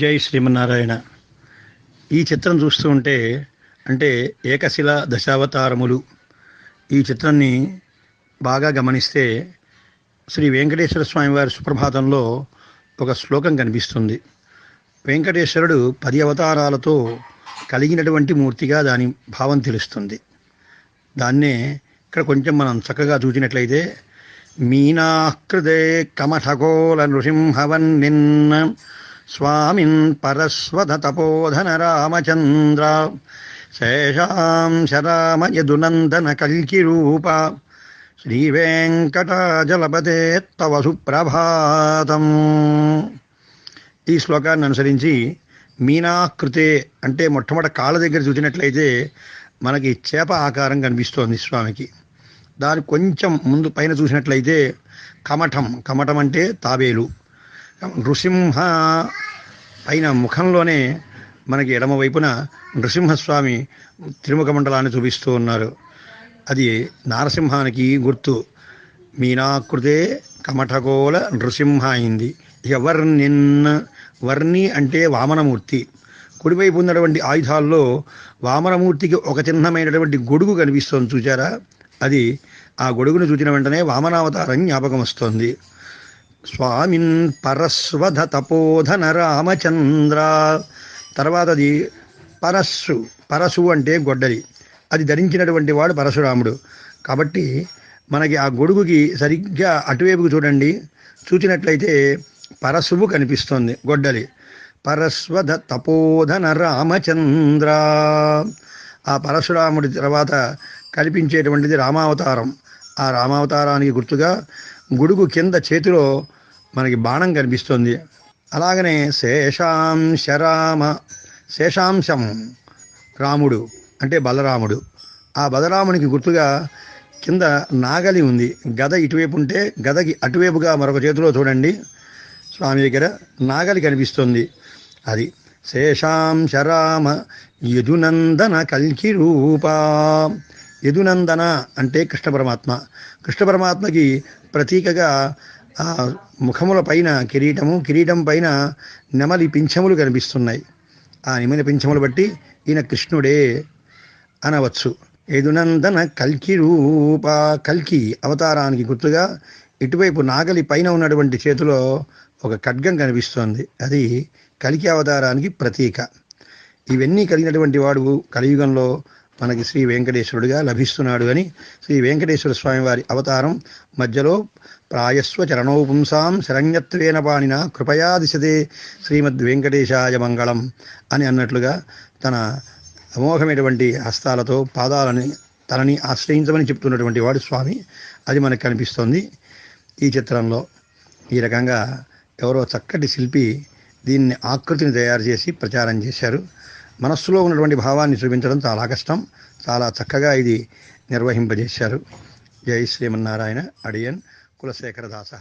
జై శ్రీమన్నారాయణ. ఈ చిత్రం చూస్తూ ఉంటే అంటే ఏకశిల దశావతారములు ఈ చిత్రాన్ని బాగా గమనిస్తే శ్రీ వెంకటేశ్వర స్వామి వారి సుప్రభాతంలో ఒక శ్లోకం కనిపిస్తుంది. వెంకటేశ్వరుడు 10 అవతారాలతో కలిగినటువంటి మూర్తిగా దాని భావం తెలుస్తుంది. దాన్నే ఇక్కడ కొంచెం మనం చక్కగా చూసినట్లయితే మీనాకృతే కమఠకోల నృసింహవన్నిన్న స్వామిన్ పరస్వత తపోధన రామచంద్ర శేషాం శరామ యదునందన కల్కి రూప శ్రీ వెంకటాచలపతే తవ సుప్రభాతం. ఈ శ్లోకాన్ని అనుసరించి మీనాకృతే అంటే మొట్టమొదటి కాళ్ళ దగ్గర చూసినట్లయితే మనకి చేప ఆకారం కనిపిస్తోంది స్వామికి. దాని కొంచెం ముందు పైన చూసినట్లయితే కమఠం అంటే తాబేలు. నృసింహ పైన ముఖంలోనే మనకి ఎడమ వైపున నృసింహస్వామి తిరుముఖ మండలాన్ని చూపిస్తూ ఉన్నారు. అది నారసింహానికి గుర్తు. మీనాకృతే కమఠకోల నృసింహ అయింది. ఇక వర్ణి అంటే వామనమూర్తి. కుడివైపు ఉన్నటువంటి ఆయుధాల్లో వామనమూర్తికి ఒక చిహ్నమైనటువంటి గొడుగు కనిపిస్తోంది, చూచారా? అది ఆ గొడుగును చూచిన వెంటనే వామనావతారం జ్ఞాపకం వస్తోంది. స్వామిన్ పరస్వధ తపోధన రామచంద్ర. తర్వాత అది పరశు అంటే గొడ్డలి. అది ధరించినటువంటి వాడు పరశురాముడు. కాబట్టి మనకి ఆ గొడుగుకి సరిగ్గా అటువైపుకు చూడండి, చూచినట్లయితే పరశువు కనిపిస్తోంది, గొడ్డలి. పరస్వధ తపోధన రామచంద్ర. ఆ పరశురాముడి తర్వాత కనిపించేటువంటిది రామావతారం. ఆ రామావతారానికి గుర్తుగా గొడుగు కింద చేతిలో మనకి బాణం కనిపిస్తుంది. అలాగనే శేషాంశం రాముడు అంటే బలరాముడు. ఆ బలరామునికి గుర్తుగా కింద నాగలి ఉంది. గద ఇటువైపు ఉంటే గదకి అటువైపుగా మరొక చేతిలో చూడండి, స్వామి దగ్గర నాగలి కనిపిస్తుంది. అది శేషాంశరామ యదునందన కల్కి రూప. యదునందన అంటే కృష్ణ పరమాత్మ. కృష్ణ పరమాత్మకి ప్రతీకగా ముఖముల పైన కిరీటం పైన నెమలి పింఛములు కనిపిస్తున్నాయి. ఆ నెమలి పింఛములు బట్టి ఈయన కృష్ణుడే అనవచ్చు. యదునందన కల్కి రూప. కల్కి అవతారానికి గుర్తుగా ఇటువైపు నాగలి పైన ఉన్నటువంటి చేతిలో ఒక ఖడ్గం కనిపిస్తోంది. అది కల్కి అవతారానికి ప్రతీక. ఇవన్నీ కలిగినటువంటి వాడు కలియుగంలో మనకి శ్రీ వెంకటేశ్వరుడిగా లభిస్తున్నాడు అని శ్రీ వెంకటేశ్వర స్వామి వారి అవతారం మధ్యలో ప్రాయస్వ చరణో పుంసాం శరణ్యత్వేన పాణిన కృపయా దిశతే శ్రీమద్ వెంకటేశాయ మంగళం అని అన్నట్లుగా తన అమోఘమైనటువంటి హస్తాలతో తనని ఆశ్రయించమని చెప్తున్నటువంటి వాడు స్వామి. అది మనకు కనిపిస్తోంది ఈ చిత్రంలో. ఈ రకంగా ఎవరో చక్కటి శిల్పి దీన్ని ఆకృతిని తయారు చేసి ప్రచారం చేశారు. మనస్సులో ఉన్నటువంటి భావాన్ని చూపించడం చాలా కష్టం. చాలా చక్కగా ఇది నిర్వహింపజేశారు. జై శ్రీమన్నారాయణ. అడియన్ కులశేఖరదాస.